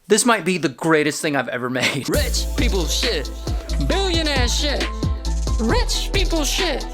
This might be the greatest thing I've ever made. Rich people shit. Billionaire shit. Rich people shit.